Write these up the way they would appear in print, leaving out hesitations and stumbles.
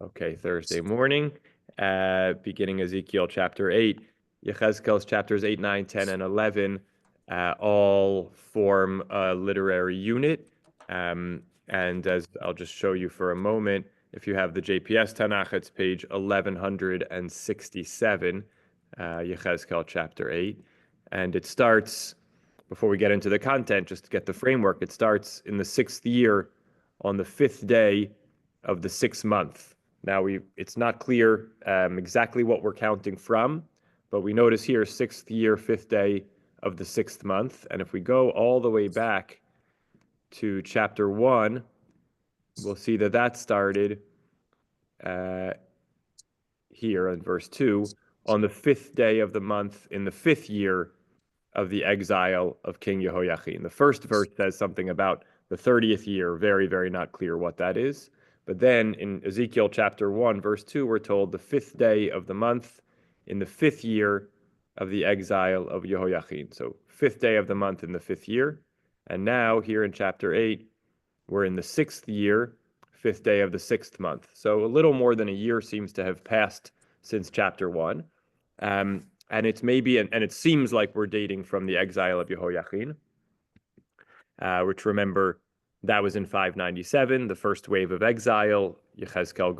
Okay, Thursday morning, beginning Ezekiel chapter 8, Yechezkel's chapters 8, 9, 10, and 11 all form a literary unit. And as I'll just show you for a moment, if you have the JPS Tanach, it's page 1167, Yechezkel chapter 8. And it starts, before we get into the content, just to get the framework, it starts in the 6th year on the 5th day of the 6th month. Now it's not clear exactly what we're counting from, but we notice here 6th year, 5th day of the 6th month. And if we go all the way back to chapter 1, we'll see that that started here in verse 2 on the 5th day of the month in the 5th year of the exile of King Jehoiachin. The first verse says something about the 30th year, very, very not clear what that is. But then in Ezekiel chapter 1, verse 2, we're told the 5th day of the month in the 5th year of the exile of Jehoiachin. So 5th day of the month in the 5th year. And now here in chapter 8, we're in the 6th year, 5th day of the 6th month. So a little more than a year seems to have passed since chapter 1. And it's maybe, and it seems like we're dating from the exile of Jehoiachin, which remember, that was in 597, the first wave of exile. Yechezkel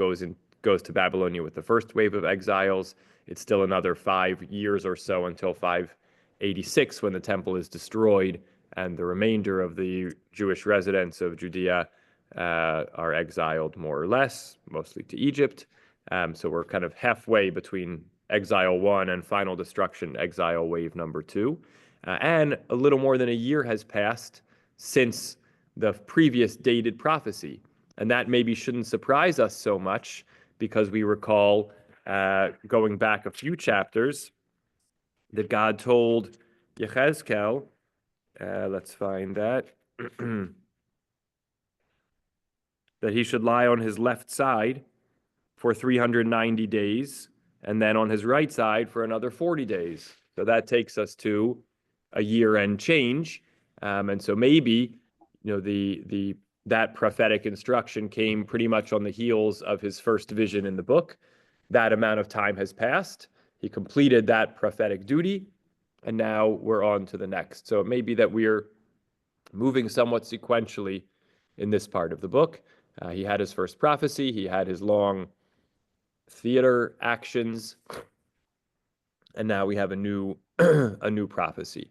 goes to Babylonia with the first wave of exiles. It's still another 5 years or so until 586 when the temple is destroyed and the remainder of the Jewish residents of Judea are exiled more or less, mostly to Egypt. So we're kind of halfway between exile 1 and final destruction, exile wave number 2. And a little more than a year has passed since the previous dated prophecy. And that maybe shouldn't surprise us so much because we recall going back a few chapters that God told Yechezkel, let's find that, that he should lie on his left side for 390 days and then on his right side for another 40 days. So that takes us to a year and change. And so maybe, that prophetic instruction came pretty much on the heels of his first vision in the book. That amount of time has passed. He completed that prophetic duty, and now we're on to the next. So it may be that we're moving somewhat sequentially in this part of the book. He had his first prophecy. He had his long theater actions, and now we have a new prophecy.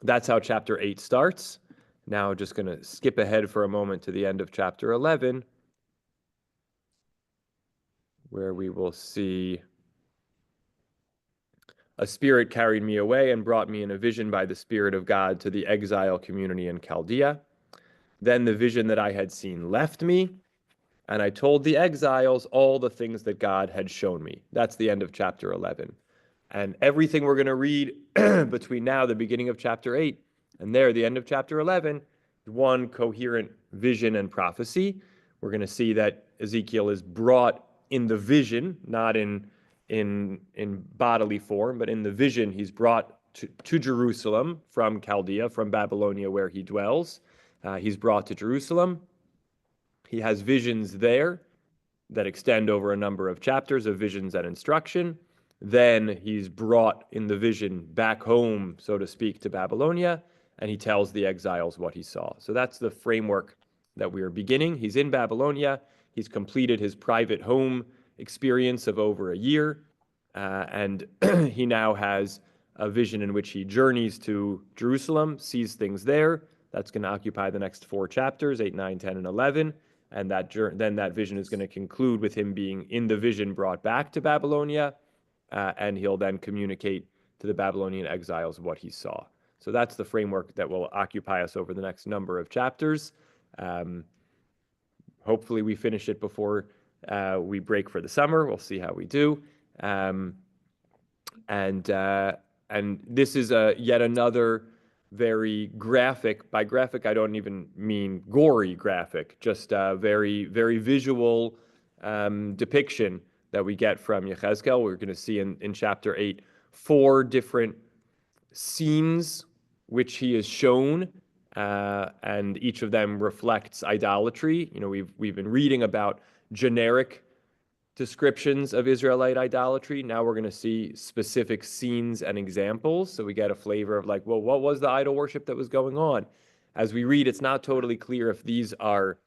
That's how chapter 8 starts. Now just going to skip ahead for a moment to the end of chapter 11, where we will see, a spirit carried me away and brought me in a vision by the Spirit of God to the exile community in Chaldea. Then the vision that I had seen left me, and I told the exiles all the things that God had shown me. That's the end of chapter 11. And everything we're going to read between now, the beginning of chapter 8, and there, the end of chapter 11, one coherent vision and prophecy. We're going to see that Ezekiel is brought in the vision, not in bodily form, but in the vision, he's brought to Jerusalem from Chaldea, from Babylonia, where he dwells. He's brought to Jerusalem. He has visions there that extend over a number of chapters of visions and instruction. Then he's brought in the vision back home, so to speak, to Babylonia, and he tells the exiles what he saw. So that's the framework that we are beginning. He's in Babylonia. He's completed his private home experience of over a year, and he now has a vision in which he journeys to Jerusalem, sees things there. That's going to occupy the next 4 chapters, 8, 9, 10, and 11. And then that vision is going to conclude with him being in the vision brought back to Babylonia, and he'll then communicate to the Babylonian exiles what he saw. So that's the framework that will occupy us over the next number of chapters. Hopefully we finish it before we break for the summer. We'll see how we do. And this is yet another very graphic. By graphic, I don't even mean gory graphic, just a very, very visual depiction that we get from Yechezkel. We're going to see in chapter 8 4 different scenes which he is shown, and each of them reflects idolatry. We've been reading about generic descriptions of Israelite idolatry. Now we're going to see specific scenes and examples. So we get a flavor of like, well, what was the idol worship that was going on? As we read, it's not totally clear if these are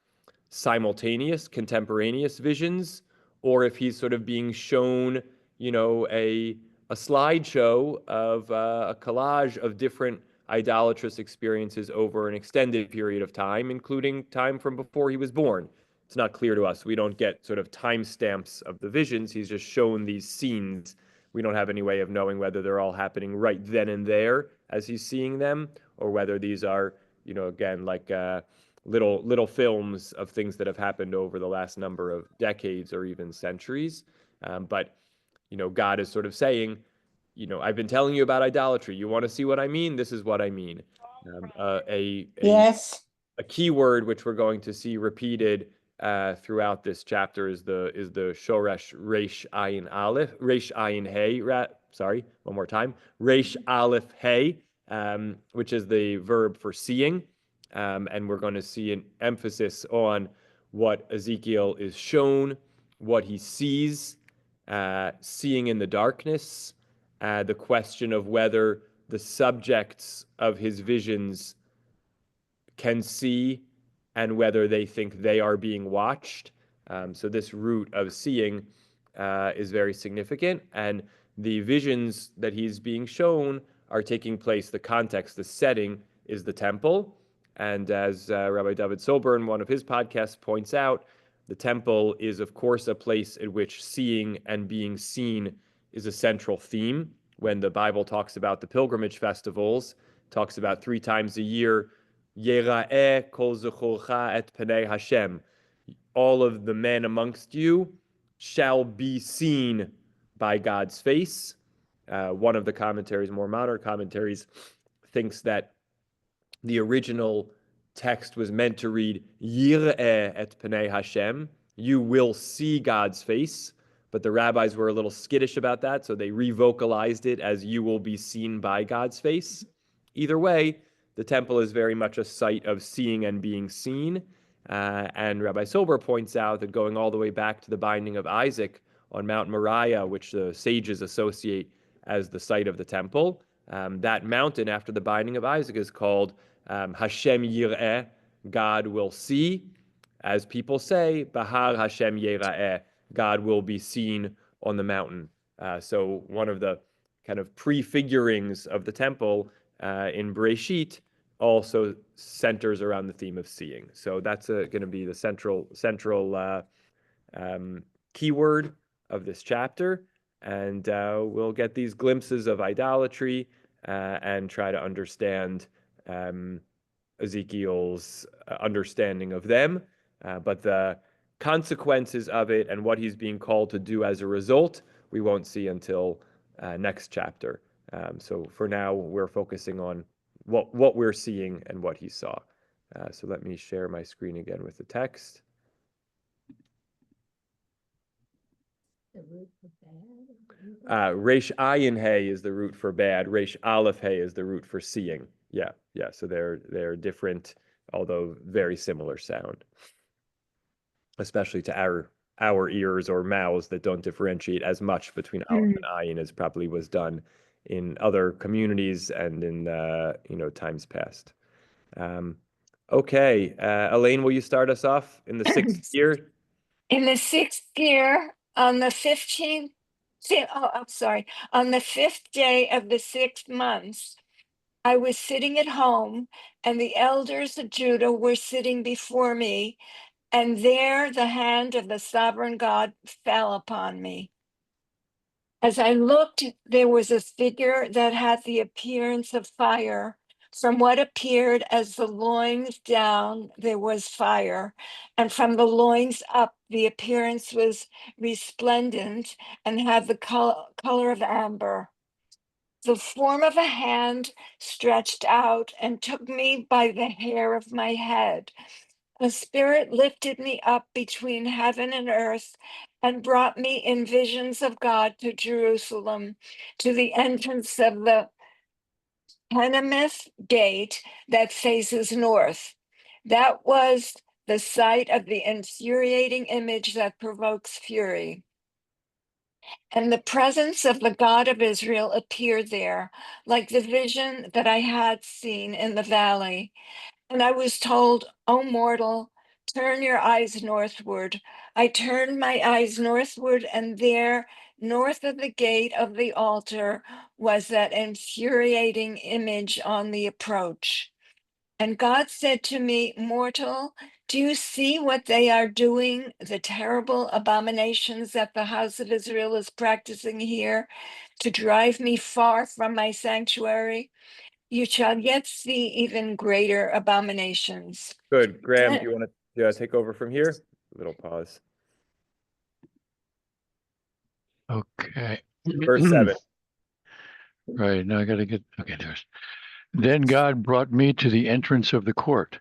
simultaneous, contemporaneous visions, or if he's sort of being shown, a slideshow of a collage of different idolatrous experiences over an extended period of time, including time from before he was born. It's not clear to us. We don't get sort of timestamps of the visions. He's just shown these scenes. We don't have any way of knowing whether they're all happening right then and there as he's seeing them, or whether these are, again, like little films of things that have happened over the last number of decades or even centuries. But God is sort of saying, I've been telling you about idolatry. You want to see what I mean? This is what I mean. Yes. A key word which we're going to see repeated throughout this chapter is the shoresh resh ayin aleph, resh ayin hey. Sorry, one more time. Resh aleph hey, which is the verb for seeing, and we're going to see an emphasis on what Ezekiel is shown, what he sees, seeing in the darkness, the question of whether the subjects of his visions can see and whether they think they are being watched. So this root of seeing is very significant, and the visions that he's being shown are taking place. The context, the setting is the temple, and as Rabbi David Sober in one of his podcasts points out, the temple is, of course, a place in which seeing and being seen is a central theme. When the Bible talks about the pilgrimage festivals, talks about 3 times a year, Yera'eh kol zechorcha et penei Hashem. All of the men amongst you shall be seen by God's face. One of the commentaries, more modern commentaries, thinks that the original text was meant to read Yireh et penei Hashem. You will see God's face. But the rabbis were a little skittish about that, so they revocalized it as you will be seen by God's face. Either way, the temple is very much a site of seeing and being seen. And Rabbi Sober points out that going all the way back to the binding of Isaac on Mount Moriah, which the sages associate as the site of the temple, that mountain after the binding of Isaac is called Hashem Yireh, God will see. As people say, Bahar Hashem Yera'eh, God will be seen on the mountain. So one of the kind of prefigurings of the temple in Bereshit also centers around the theme of seeing. So that's going to be the central keyword of this chapter. And we'll get these glimpses of idolatry and try to understand Ezekiel's understanding of them. But the consequences of it and what he's being called to do as a result, we won't see until next chapter. So for now, we're focusing on what we're seeing and what he saw. So let me share my screen again with the text. Resh ayin hey is the root for bad. Resh aleph hey is the root for seeing. Yeah. So they're different, although very similar sound, especially to our ears or mouths that don't differentiate as much between aleph and ayin as probably was done in other communities and in times past. Okay, Elaine, will you start us off in the 6th year? In the 6th year, on the 15th, on the 5th day of the 6th month, I was sitting at home, and the elders of Judah were sitting before me, and there the hand of the sovereign God fell upon me. As I looked, there was a figure that had the appearance of fire. From what appeared as the loins down, there was fire, and from the loins up, the appearance was resplendent and had the color of amber. The form of a hand stretched out and took me by the hair of my head. A spirit lifted me up between heaven and earth and brought me in visions of God to Jerusalem, to the entrance of the Penamith gate that faces north. That was the sight of the infuriating image that provokes fury. And the presence of the God of Israel appeared there, like the vision that I had seen in the valley. And I was told, O mortal, turn your eyes northward. I turned my eyes northward, and there, north of the gate of the altar, was that infuriating image on the approach. And God said to me, Mortal, do you see what they are doing, the terrible abominations that the house of Israel is practicing here to drive me far from my sanctuary? You shall yet see even greater abominations. Good. Graham, Then, do you want to take over from here? A little pause. Okay. Verse 7. Right, now I gotta get, okay, there's. Then God brought me to the entrance of the court,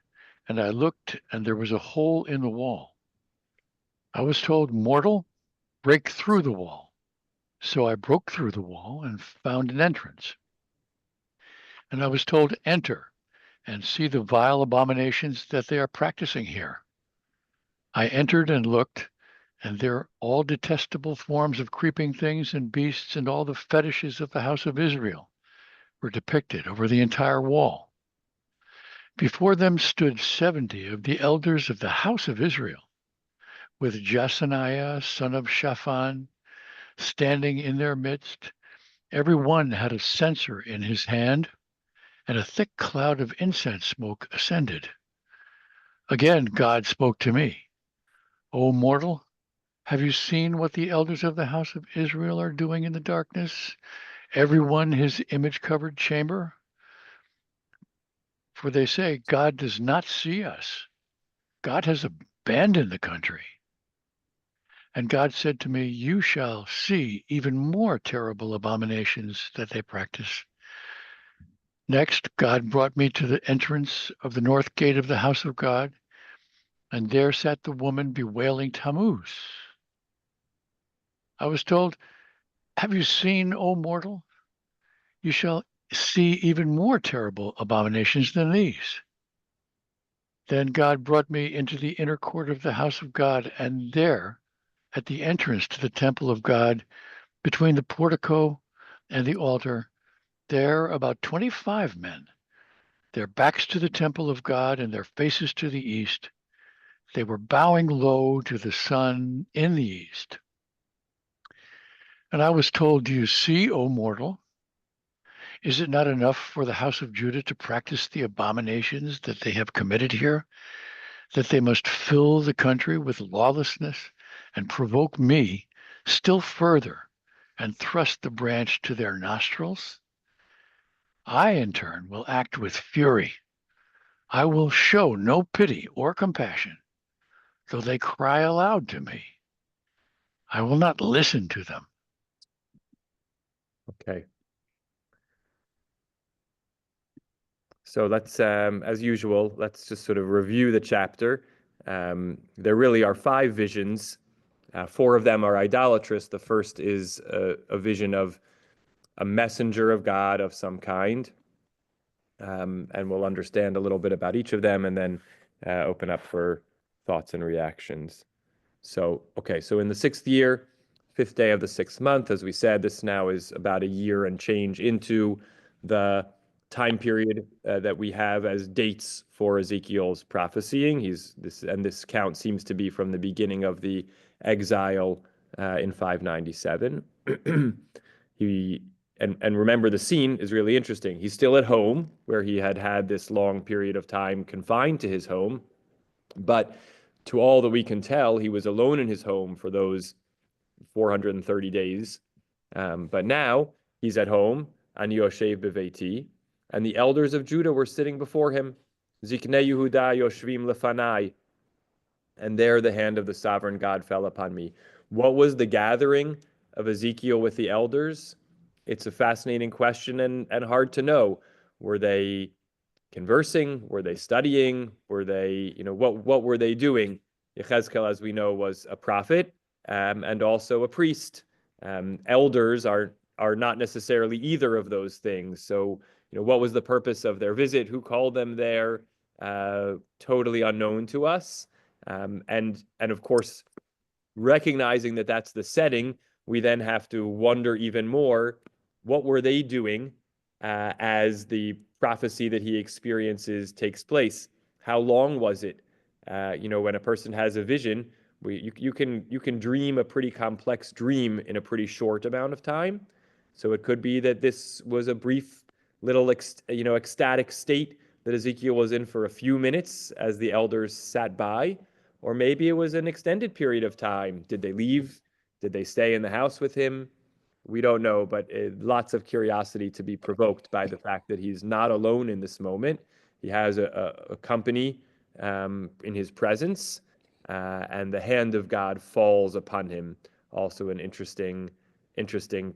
and I looked, and there was a hole in the wall. I was told, Mortal, break through the wall. So I broke through the wall and found an entrance. And I was told, Enter, and see the vile abominations that they are practicing here. I entered and looked, and there all detestable forms of creeping things and beasts and all the fetishes of the house of Israel were depicted over the entire wall. Before them stood 70 of the elders of the house of Israel, with Jasaniah, son of Shaphan, standing in their midst. Every one had a censer in his hand, and a thick cloud of incense smoke ascended. Again, God spoke to me, O mortal, have you seen what the elders of the house of Israel are doing in the darkness, every one his image-covered chamber? For they say, God does not see us. God has abandoned the country. And God said to me, You shall see even more terrible abominations that they practice. Next, God brought me to the entrance of the north gate of the house of God, and there sat the woman bewailing Tammuz. I was told, Have you seen, O mortal? You shall see even more terrible abominations than these. Then God brought me into the inner court of the house of God, and there, at the entrance to the temple of God, between the portico and the altar, there about 25 men, their backs to the temple of God and their faces to the east. They were bowing low to the sun in the east. And I was told, Do you see, O mortal? Is it not enough for the house of Judah to practice the abominations that they have committed here, that they must fill the country with lawlessness and provoke me still further and thrust the branch to their nostrils? I, in turn, will act with fury. I will show no pity or compassion, though they cry aloud to me. I will not listen to them. Okay. So let's, as usual, let's just sort of review the chapter. There really are 5 visions. 4 of them are idolatrous. The first is a vision of a messenger of God of some kind. And we'll understand a little bit about each of them and then open up for thoughts and reactions. So, okay, so in the 6th year, 5th day of the 6th month, as we said, this now is about a year and change into the time period that we have as dates for Ezekiel's prophesying. This count seems to be from the beginning of the exile in 597. And remember, the scene is really interesting. He's still at home, where he had this long period of time confined to his home, but to all that we can tell, he was alone in his home for those 430 days. But now he's at home, and Yoshev beveiti, and the elders of Judah were sitting before him. Ziknei Yehuda yoshvim lefanai, and there the hand of the sovereign God fell upon me. What was the gathering of Ezekiel with the elders? It's a fascinating question and hard to know. Were they conversing? Were they studying? Were they, what were they doing? Yechezkel, as we know, was a prophet and also a priest. Elders are not necessarily either of those things. So, what was the purpose of their visit? Who called them there? Totally unknown to us. And of course, recognizing that that's the setting, we then have to wonder even more, what were they doing as the prophecy that he experiences takes place? How long was it? When a person has a vision, you can dream a pretty complex dream in a pretty short amount of time. So it could be that this was a brief little ecstatic state that Ezekiel was in for a few minutes as the elders sat by, or maybe it was an extended period of time. Did they leave? Did they stay in the house with him? We don't know, but lots of curiosity to be provoked by the fact that he's not alone in this moment. He has a company in his presence, and the hand of God falls upon him. Also, an interesting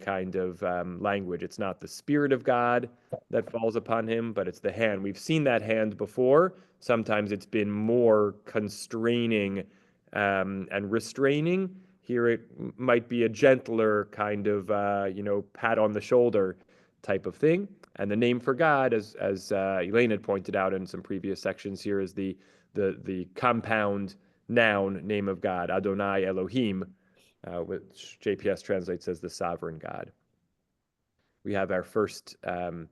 kind of language. It's not the Spirit of God that falls upon him, but it's the hand. We've seen that hand before. Sometimes it's been more constraining and restraining. Here it might be a gentler kind of, pat on the shoulder type of thing. And the name for God, as Elaine had pointed out in some previous sections here, is the compound noun name of God, Adonai Elohim, which JPS translates as the sovereign God. We have our first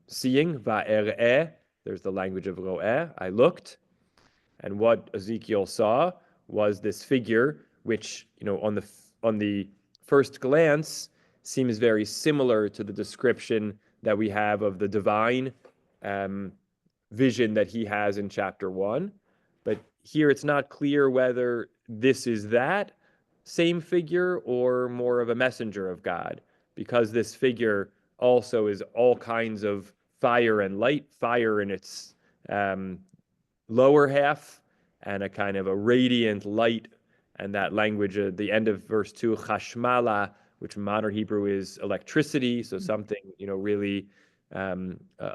seeing, va'er'eh. There's the language of ro'eh. I looked, and what Ezekiel saw was this figure, which on the first glance seems very similar to the description that we have of the divine vision that he has in chapter 1. But here it's not clear whether this is that same figure or more of a messenger of God, because this figure also is all kinds of fire and light, fire in its lower half, and a kind of a radiant light. And that language at the end of verse 2, chashmala, which in modern Hebrew is electricity, so something really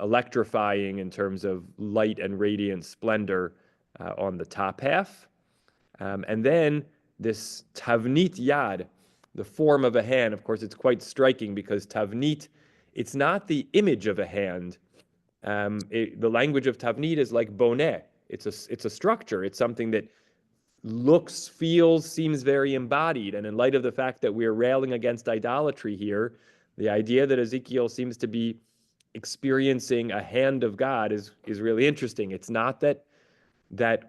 electrifying in terms of light and radiant splendor on the top half. And then this tavnit yad, the form of a hand. Of course, it's quite striking because tavnit, it's not the image of a hand. The language of tavnit is like boneh. It's a structure. It's something that looks, feels, seems very embodied. And in light of the fact that we're railing against idolatry here, the idea that Ezekiel seems to be experiencing a hand of God is really interesting. It's not that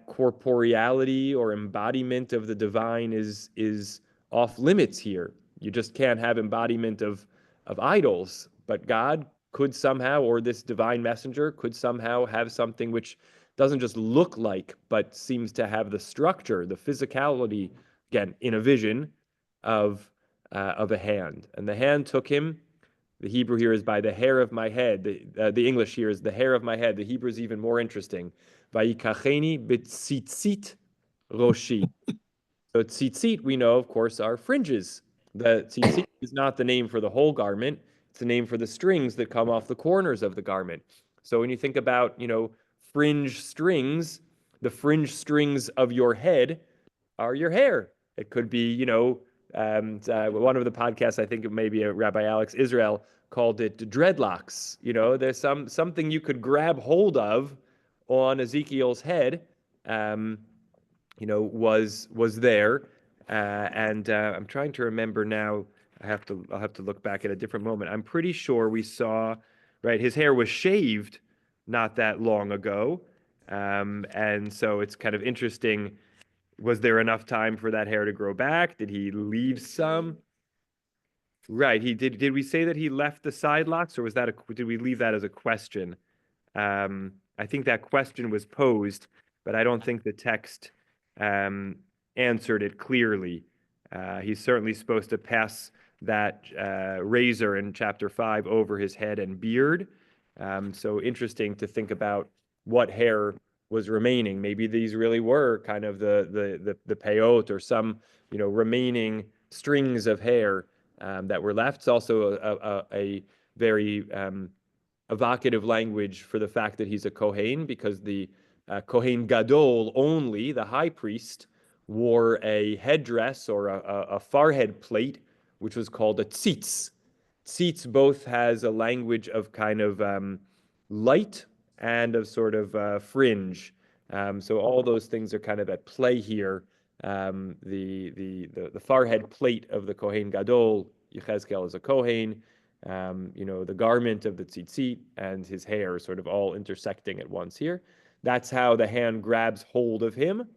corporeality or embodiment of the divine is off limits here. You just can't have embodiment of idols, but God could somehow, or this divine messenger could somehow have something which doesn't just look like, but seems to have the structure, the physicality, again, in a vision of a hand. And the hand took him. The Hebrew here is by the hair of my head. The English here is the hair of my head. The Hebrew is even more interesting. Vayikacheni b'tzitzit roshi. So tzitzit, we know, of course, are fringes. The tzitzit is not the name for the whole garment. It's the name for the strings that come off the corners of the garment. So when you think about, fringe strings, the fringe strings of your head are your hair. It could be, one of the podcasts, I think it may be Rabbi Alex Israel, called it dreadlocks. There's something you could grab hold of on Ezekiel's head, was there. And I'm trying to remember now. I'll have to look back at a different moment. I'm pretty sure we saw, right, his hair was shaved not that long ago. And so it's kind of interesting. Was there enough time for that hair to grow back? Did he leave some? Right. He did. Did we say that he left the side locks, or did we leave that as a question? I think that question was posed, but I don't think the text answered it clearly. He's certainly supposed to pass that razor in chapter 5 over his head and beard. So interesting to think about what hair was remaining. Maybe these really were kind of the peyot or some remaining strings of hair that were left. It's also a very evocative language for the fact that he's a Kohen, because the Kohen Gadol only, the high priest, wore a headdress or a forehead plate, which was called a tzitz. Tzitz both has a language of kind of light and of sort of fringe. So all those things are kind of at play here. The forehead plate of the Kohen Gadol, Yechezkel is a Kohen, the garment of the tzitzit and his hair sort of all intersecting at once here. That's how the hand grabs hold of him.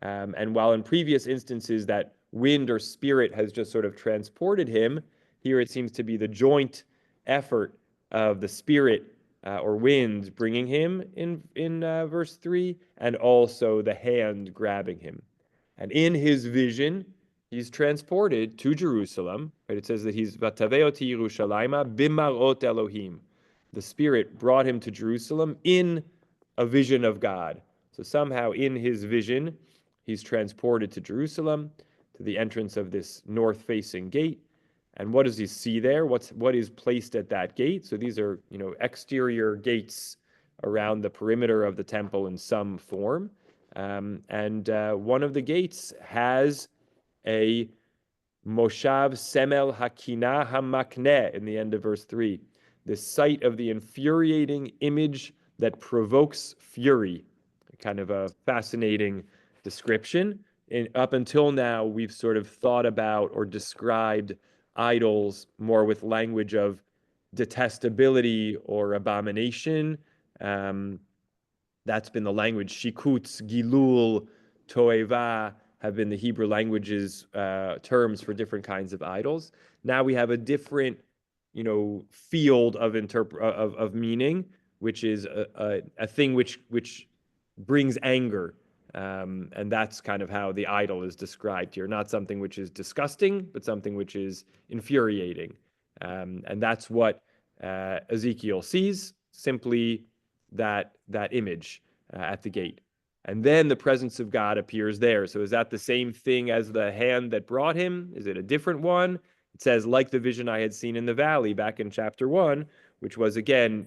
And while in previous instances that wind or spirit has just sort of transported him, here it seems to be the joint effort of the spirit or wind bringing him in verse 3, and also the hand grabbing him. And in his vision, he's transported to Jerusalem. Right? It says that he's Vataveoti Yerushalayma bimarot Elohim. The Spirit brought him to Jerusalem in a vision of God. So somehow in his vision, he's transported to Jerusalem, to the entrance of this north-facing gate. And what does he see there? What is placed at that gate? So these are, exterior gates around the perimeter of the temple in some form. And one of the gates has a Moshav Semel Hakina Hamakneh in the end of verse 3, the site of the infuriating image that provokes fury. Kind of a fascinating description. And up until now, we've sort of thought about or described idols more with language of detestability or abomination. That's been the language. Shikutz, Gilul, Toeva have been the Hebrew language's terms for different kinds of idols. Now we have a different, field of meaning, which is a thing which brings anger. And that's kind of how the idol is described here. Not something which is disgusting, but something which is infuriating. And that's what Ezekiel sees, simply that image at the gate. And then the presence of God appears there. So is that the same thing as the hand that brought him? Is it a different one? It says, like the vision I had seen in the valley back in chapter 1, which was, again,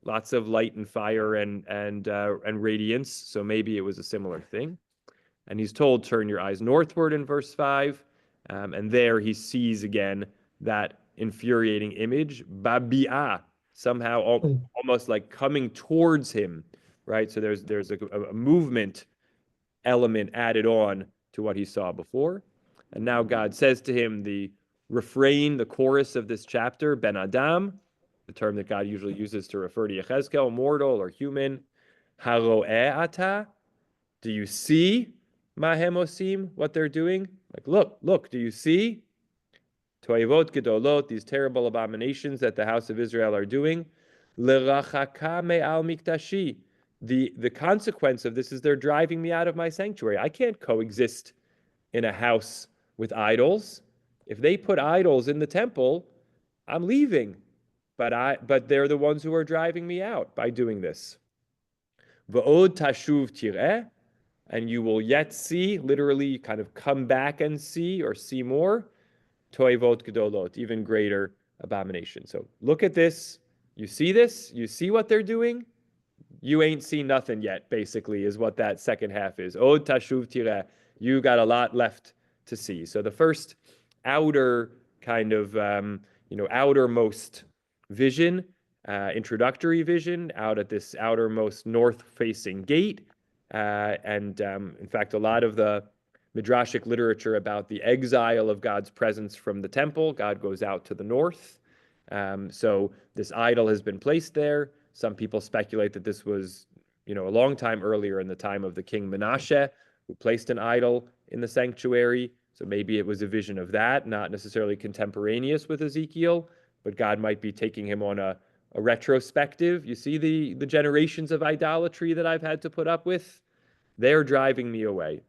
lots of light and fire and radiance. So maybe it was a similar thing. And he's told, turn your eyes northward in verse 5. And there he sees again that infuriating image, Babi'ah, somehow almost like coming towards him, right? So there's a movement element added on to what he saw before. And now God says to him, the refrain, the chorus of this chapter, Ben Adam, the term that God usually uses to refer to Yechezkel, mortal or human, Haro'eh ata, do you see Mahem Osim, what they're doing? Like, look, do you see? Toivot gedolot, these terrible abominations that the house of Israel are doing. L'rachaka me'al mikdashi. The consequence of this is they're driving me out of my sanctuary. I can't coexist in a house with idols. If they put idols in the temple, I'm leaving. But they're the ones who are driving me out by doing this. V'od tashuv tireh, and you will yet see, literally kind of come back and see or see more, toivot gedolot, even greater abomination. So look at this. You see what they're doing? You ain't seen nothing yet, basically, is what that second half is. Od tashuv tireh, you got a lot left to see. So the first outer kind of, outermost vision, introductory vision out at this outermost north-facing gate. In fact, a lot of the Midrashic literature about the exile of God's presence from the temple, God goes out to the north. So this idol has been placed there. Some people speculate that this was, a long time earlier in the time of the king Menashe, who placed an idol in the sanctuary. So maybe it was a vision of that, not necessarily contemporaneous with Ezekiel, but God might be taking him on a retrospective. You see the generations of idolatry that I've had to put up with? They're driving me away.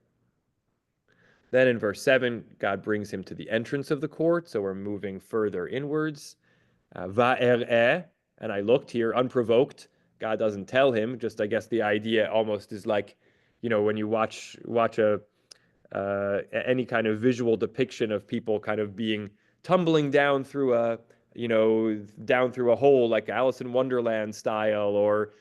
Then in verse 7, God brings him to the entrance of the court, so we're moving further inwards. Va'er'eh, and I looked here, unprovoked. God doesn't tell him, just I guess the idea almost is like, when you watch any kind of visual depiction of people kind of tumbling down through a hole, like Alice in Wonderland style, or,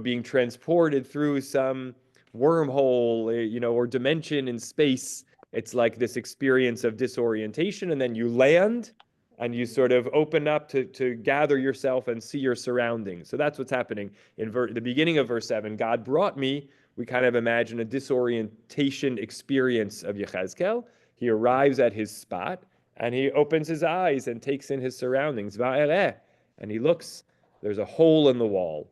being transported through some wormhole, or dimension in space. It's like this experience of disorientation, and then you land and you sort of open up to gather yourself and see your surroundings. So that's what's happening in the beginning of verse 7. God brought me, we kind of imagine a disorientation experience of Yechezkel. He arrives at his spot, And he opens his eyes and takes in his surroundings. Va'ereh. And he looks, there's a hole in the wall.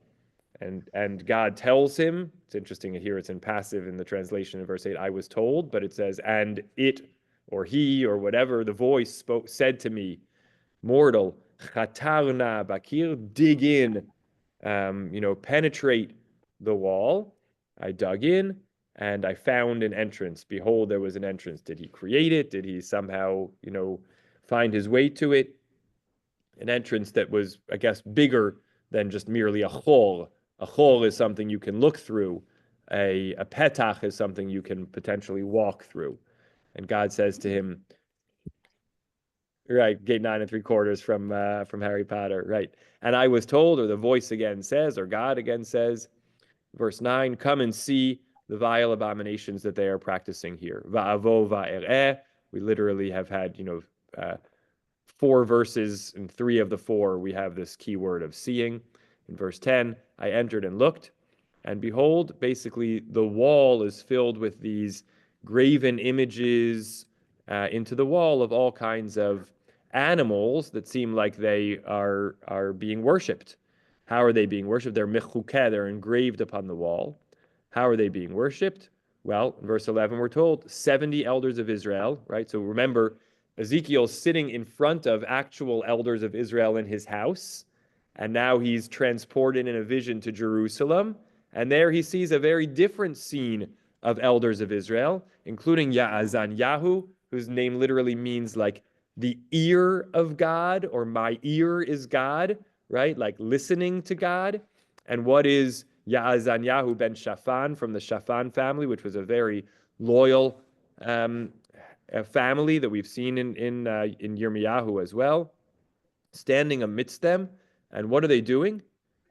And God tells him, it's interesting here, it's in passive in the translation in verse 8, I was told, but it says, and it, or he, or whatever, the voice said to me, mortal, chatarna bakir, dig in, penetrate the wall. I dug in and I found an entrance. Behold, there was an entrance. Did he create it? Did he somehow, find his way to it? An entrance that was, I guess, bigger than just merely a chol. A chol is something you can look through. A petach is something you can potentially walk through. And God says to him, right, gate 9 3/4 from Harry Potter, right? And I was told, or the voice again says, or God again says, verse 9, come and see the vile abominations that they are practicing here. Va'avo va'ereh. We literally have had, 4 verses, and 3 of the 4 we have this key word of seeing. In verse 10, I entered and looked, and behold, basically the wall is filled with these graven images into the wall of all kinds of animals that seem like they are being worshipped. How are they being worshipped? They're mechukeh, they're engraved upon the wall. How are they being worshipped? Well, in verse 11, we're told 70 elders of Israel, right? So remember, Ezekiel's sitting in front of actual elders of Israel in his house, and now he's transported in a vision to Jerusalem, and there he sees a very different scene of elders of Israel, including Yaazanyahu, whose name literally means like the ear of God, or my ear is God, right? Like listening to God. And what is Yaazanyahu ben Shaphan from the Shaphan family, which was a very loyal a family that we've seen in Yirmiyahu as well, standing amidst them. And what are they doing?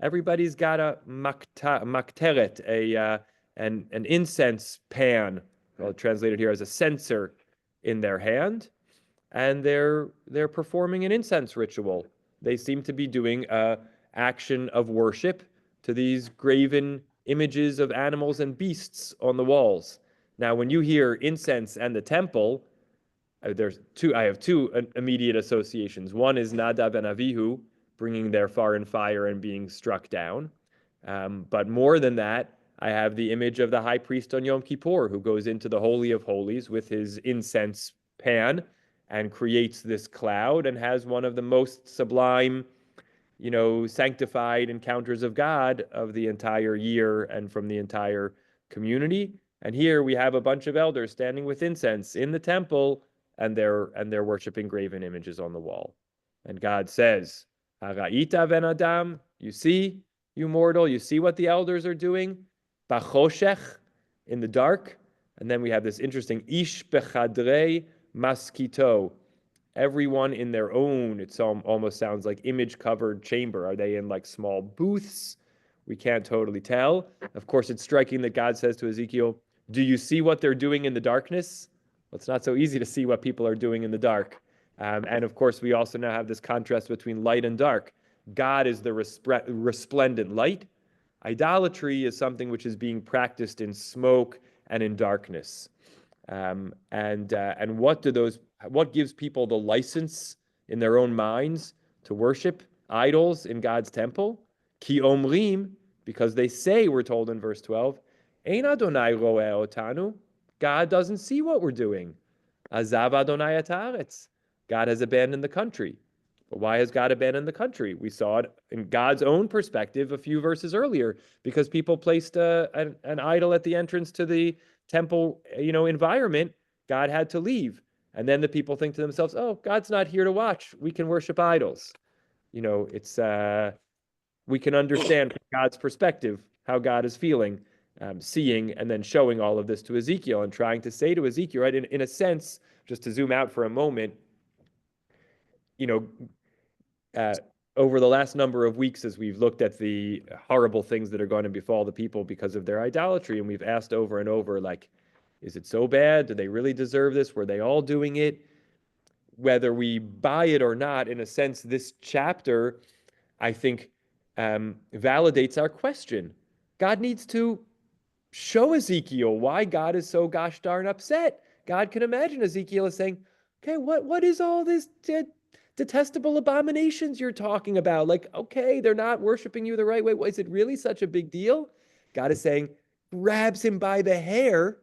Everybody's got a makteret, an incense pan, well, translated here as a censer, in their hand, and they're performing an incense ritual. They seem to be doing an action of worship to these graven images of animals and beasts on the walls. Now, when you hear incense and the temple, I have two immediate associations. One is Nadav and Avihu bringing their foreign fire and being struck down. But more than that, I have the image of the high priest on Yom Kippur who goes into the Holy of Holies with his incense pan and creates this cloud and has one of the most sublime, sanctified encounters of God of the entire year and from the entire community. And here we have a bunch of elders standing with incense in the temple, and they're worshiping graven images on the wall. And God says, Haraita ben Adam, you see, you mortal, you see what the elders are doing? Bachoshech, in the dark. And then we have this interesting ish bechadrei maskito. Everyone in their own, it almost sounds like image-covered chamber. Are they in like small booths? We can't totally tell. Of course, it's striking that God says to Ezekiel, do you see what they're doing in the darkness? Well, it's not so easy to see what people are doing in the dark. And of course, we also now have this contrast between light and dark. God is the resplendent light. Idolatry is something which is being practiced in smoke and in darkness. And what gives people the license in their own minds to worship idols in God's temple? Ki omrim, because they say, we're told in verse 12, Ein Adonai roeh otanu. God doesn't see what we're doing. Azav Adonai et haaretz. God has abandoned the country. But why has God abandoned the country? We saw it in God's own perspective a few verses earlier, because people placed an idol at the entrance to the temple, environment. God had to leave. And then the people think to themselves, oh, God's not here to watch. We can worship idols. It's we can understand from God's perspective how God is feeling, seeing and then showing all of this to Ezekiel and trying to say to Ezekiel, right, in a sense, just to zoom out for a moment, over the last number of weeks, as we've looked at the horrible things that are going to befall the people because of their idolatry, and we've asked over and over, like, is it so bad? Do they really deserve this? Were they all doing it? Whether we buy it or not, in a sense, this chapter, I think, validates our question. God needs to show Ezekiel why God is so gosh darn upset. God can imagine Ezekiel is saying, Okay, what is all this detestable abominations you're talking about? Like, okay, they're not worshiping you the right way. Is it really such a big deal? God is saying, grabs him by the hair,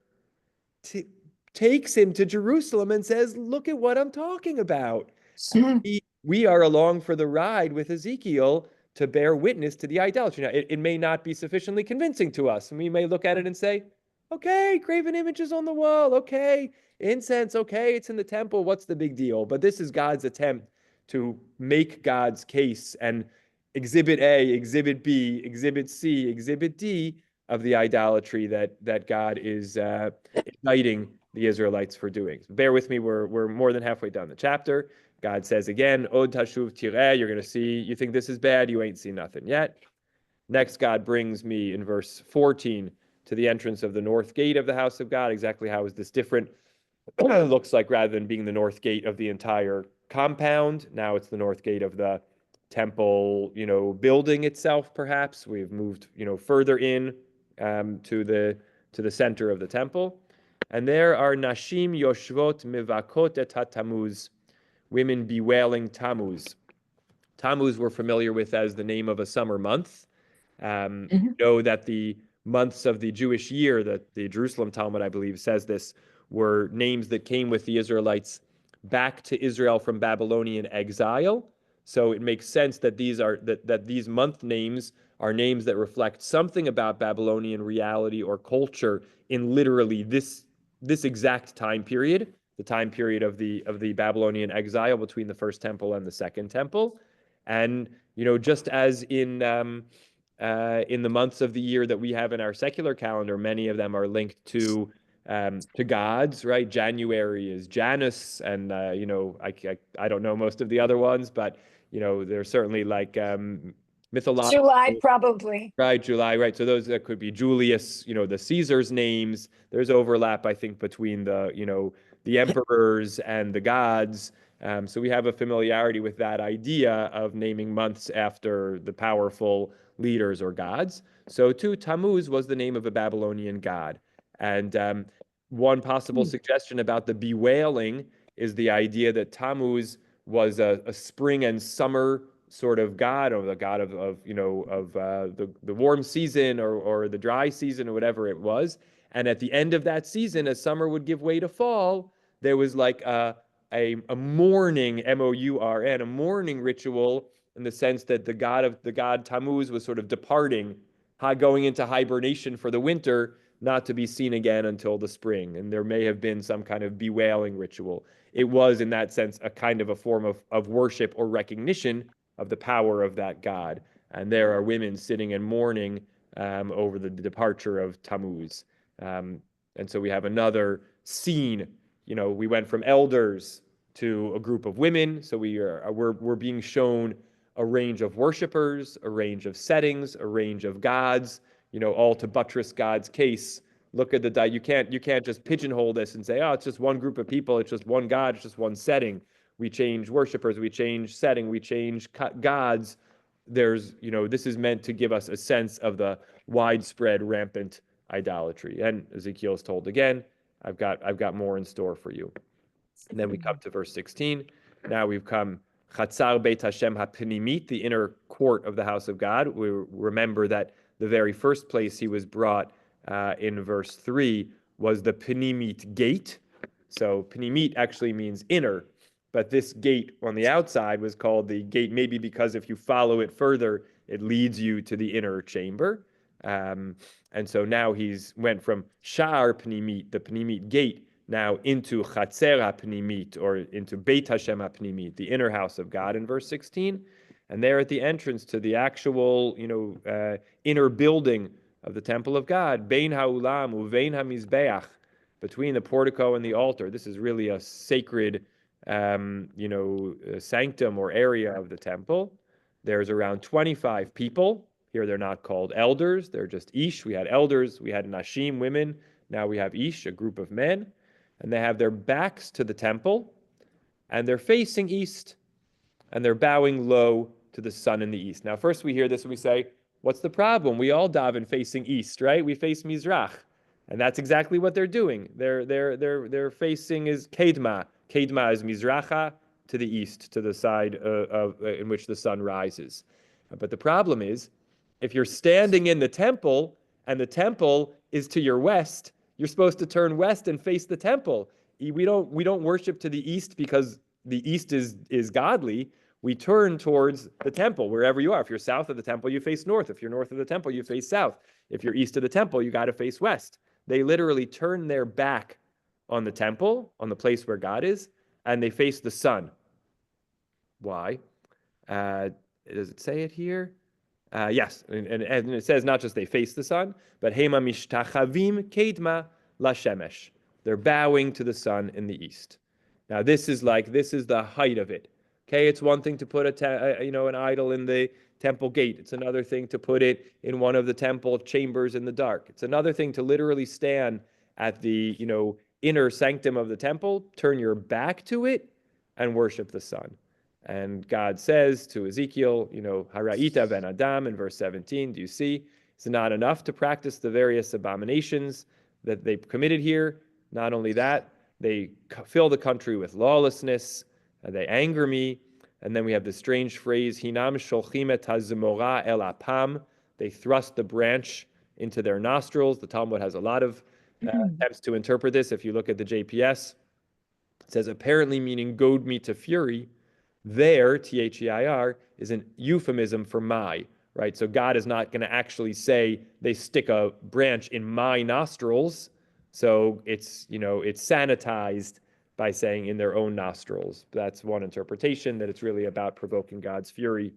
takes him to Jerusalem and says, look at what I'm talking about. We are along for the ride with Ezekiel to bear witness to the idolatry. Now, it may not be sufficiently convincing to us. And we may look at it and say, okay, graven images on the wall. Okay, incense. Okay, it's in the temple. What's the big deal? But this is God's attempt to make God's case, and exhibit A, exhibit B, exhibit C, exhibit D of the idolatry that God is indicting the Israelites for doing. So bear with me. We're more than halfway down the chapter. God says again, Od tashuv tireh, you're going to see, you think this is bad, you ain't seen nothing yet. Next, God brings me in verse 14 to the entrance of the north gate of the house of God. Exactly how is this different? Looks like rather than being the north gate of the entire compound, now it's the north gate of the temple, building itself, perhaps. We've moved, further in to the center of the temple. And there are Nashim Yoshvot Mivakot et HaTamuz, women bewailing Tammuz. Tammuz we're familiar with as the name of a summer month. Know that the months of the Jewish year, that the Jerusalem Talmud, I believe, says this, were names that came with the Israelites back to Israel from Babylonian exile. So it makes sense that these month names are names that reflect something about Babylonian reality or culture in literally this exact time period, the time period of the Babylonian exile between the first temple and the second temple. And just as in the months of the year that we have in our secular calendar, many of them are linked to gods, right? January is Janus, and I don't know most of the other ones, but they're certainly like mythological. July, probably. Right, July, right. So those that could be Julius, the Caesar's names. There's overlap, I think, between the emperors and the gods. So we have a familiarity with that idea of naming months after the powerful leaders or gods. So too, Tammuz was the name of a Babylonian god. And one possible suggestion about the bewailing is the idea that Tammuz was a spring and summer sort of god, or the god of the warm season or the dry season or whatever it was. And at the end of that season, as summer would give way to fall, there was like a mourning, M-O-U-R-N, a mourning ritual, in the sense that the god Tammuz was sort of departing, going into hibernation for the winter, not to be seen again until the spring. And there may have been some kind of bewailing ritual. It was, in that sense, a kind of a form of worship or recognition of the power of that god. And there are women sitting and mourning over the departure of Tammuz. And so we have another scene. We went from elders to a group of women. So we're being shown a range of worshipers, a range of settings, a range of gods, all to buttress God's case. Look at you can't just pigeonhole this and say, oh, it's just one group of people, it's just one God, it's just one setting. We change worshipers, we change setting, we change gods. This is meant to give us a sense of the widespread, rampant idolatry. And Ezekiel is told again, I've got more in store for you. And then we come to verse 16. Now we've come Chatzar Beit Hashem HaPnimit, the inner court of the house of God. We remember that the very first place he was brought in verse 3 was the Pnimit gate. So Pnimit actually means inner, but this gate on the outside was called the gate, maybe because if you follow it further, it leads you to the inner chamber. And so now he's went from Sha'ar Pnimit, the Pnimit gate, now into Chatzer HaPnimit, or into Beit Hashem HaPnimit, the inner house of God in verse 16. And there at the entrance to the actual, inner building of the temple of God, Bein HaUlam Uvein HaMizbeach, between the portico and the altar. This is really a sacred, sanctum or area of the temple. There's around 25 people. Here they're not called elders, they're just Ish. We had elders, we had Nashim, women. Now we have Ish, a group of men. And they have their backs to the temple, and they're facing east, and they're bowing low to the sun in the east. Now, first we hear this and we say, what's the problem? We all daven facing east, right? We face Mizrach. And that's exactly what they're doing. They're facing is Kedma. Kedma is Mizracha, to the east, to the side in which the sun rises. But the problem is, if you're standing in the temple and the temple is to your west, you're supposed to turn west and face the temple. We don't worship to the east because the east is godly. We turn towards the temple wherever you are. If you're south of the temple, you face north. If you're north of the temple, you face south. If you're east of the temple, you got to face west. They literally turn their back on the temple, on the place where God is, and they face the sun. Why? Does it say it here? Yes, and it says not just they face the sun, but Hema mishtachavim kedma lashemesh. They're bowing to the sun in the east. Now this is the height of it. Okay, it's one thing to put an idol in the temple gate. It's another thing to put it in one of the temple chambers in the dark. It's another thing to literally stand at the inner sanctum of the temple, turn your back to it, and worship the sun. And God says to Ezekiel, Hara'ita ben Adam in verse 17, do you see? It's not enough to practice the various abominations that they committed here. Not only that, they fill the country with lawlessness, and they anger me. And then we have the strange phrase, Hinam sholchim et hazemora el apam. They thrust the branch into their nostrils. The Talmud has a lot of attempts to interpret this. If you look at the JPS, it says apparently meaning goad me to fury. There, T-H-E-I-R, is an euphemism for my, right? So God is not going to actually say they stick a branch in my nostrils. So it's sanitized by saying in their own nostrils. That's one interpretation, that it's really about provoking God's fury.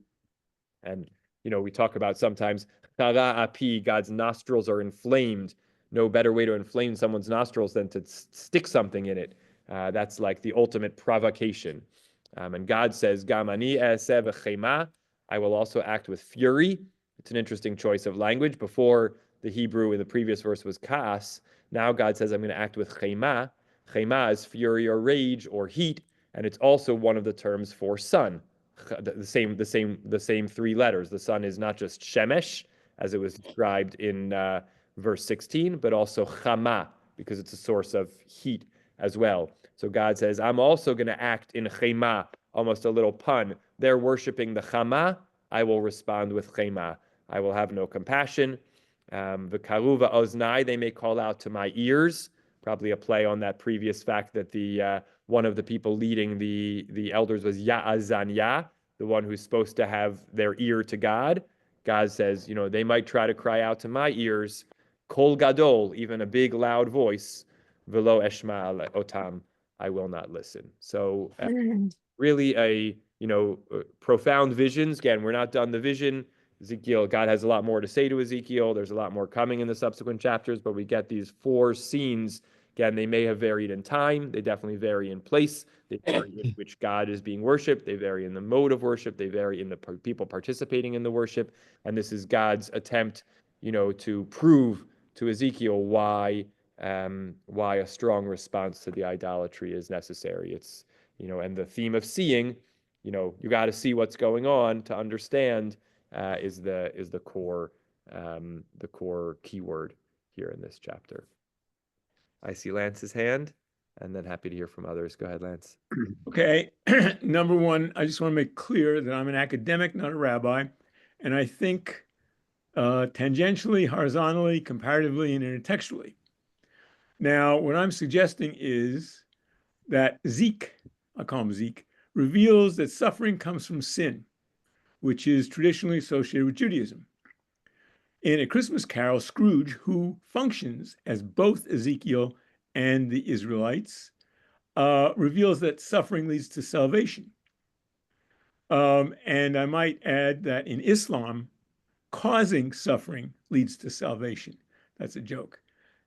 And, we talk about sometimes, God's nostrils are inflamed. No better way to inflame someone's nostrils than to stick something in it. That's like the ultimate provocation. And God says, Gamani eseh v'chema, I will also act with fury. It's an interesting choice of language. Before, the Hebrew in the previous verse was kaas. Now God says, I'm going to act with chema. Chema is fury or rage or heat, and it's also one of the terms for sun. The same three letters. The sun is not just shemesh, as it was described in verse 16, but also chama, because it's a source of heat as well. So God says, I'm also going to act in chema, almost a little pun. They're worshiping the chama, I will respond with chema. I will have no compassion. V'karuva oznai, they may call out to my ears. Probably a play on that previous fact that the one of the people leading the elders was Ya'azanya, the one who's supposed to have their ear to God. God says, they might try to cry out to my ears, kol gadol, even a big loud voice, velo eshma otam, I will not listen. So really profound visions. Again, we're not done the vision. Ezekiel, God has a lot more to say to Ezekiel. There's a lot more coming in the subsequent chapters, but we get these 4 scenes. Again, they may have varied in time. They definitely vary in place. They vary in which God is being worshipped. They vary in the mode of worship. They vary in the people participating in the worship. And this is God's attempt, to prove to Ezekiel why a strong response to the idolatry is necessary. It's, and the theme of seeing, you got to see what's going on to understand is the core keyword here in this chapter. I see Lance's hand, and then happy to hear from others. Go ahead, Lance. Okay. Number one, I just want to make clear that I'm an academic, not a rabbi, and I think tangentially, horizontally, comparatively, and intertextually. Now, what I'm suggesting is that Zeke, I'll call him Zeke, reveals that suffering comes from sin, which is traditionally associated with Judaism. In A Christmas Carol, Scrooge, who functions as both Ezekiel and the Israelites, reveals that suffering leads to salvation. And I might add that in Islam, causing suffering leads to salvation. That's a joke.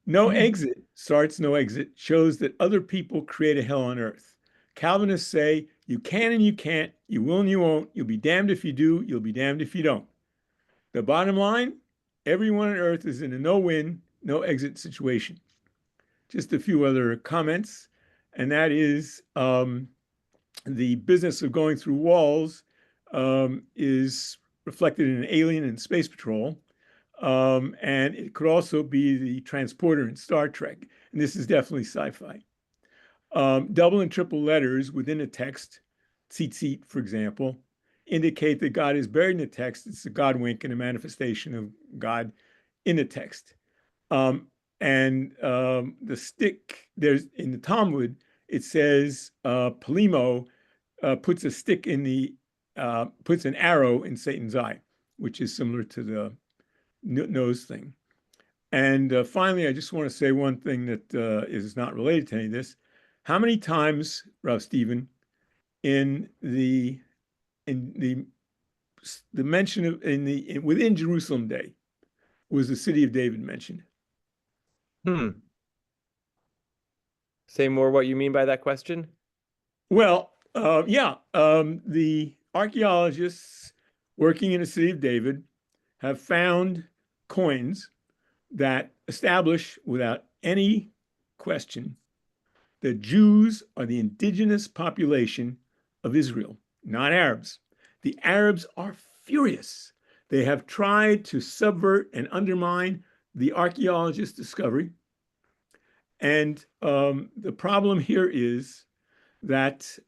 No exit, Sartre's no exit, shows that other people create a hell on earth. Calvinists say you can and you can't, you will and you won't, you'll be damned if you do, you'll be damned if you don't. The bottom line, everyone on earth is in a no-win, no-exit situation. Just a few other comments, and that is the business of going through walls is reflected in Alien and Space Patrol, and it could also be the transporter in Star Trek, and this is definitely sci-fi. Double and triple letters within a text, tzitzit, for example, indicate that God is buried in the text. It's a God wink and a manifestation of God in the text. The stick, there's in the Talmud, it says Polimo puts a stick in the, puts an arrow in Satan's eye, which is similar to the nose thing. And finally, I just want to say one thing that is not related to any of this. How many times, Rav Stephen, in the mention of within Jerusalem Day was the city of David mentioned? Say more what you mean by that question. Well, the archaeologists working in the city of David have found coins that establish without any question that Jews are the indigenous population of Israel, not Arabs. The Arabs are furious. They have tried to subvert and undermine the archaeologists' discovery. And the problem here is that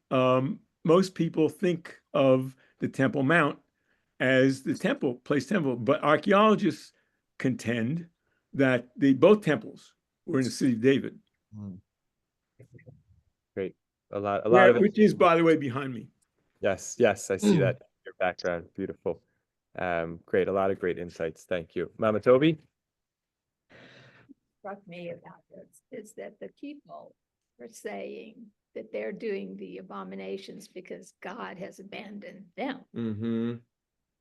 most people think of the Temple Mount as the place temple, but archaeologists contend that both temples were in the city of David. Great. A lot of it. Which is, by the way, behind me. Yes, I see that in your background. Beautiful. Great. A lot of great insights. Thank you. Mama Toby? Struck me about this is that the people are saying that they're doing the abominations because God has abandoned them. Mm-hmm.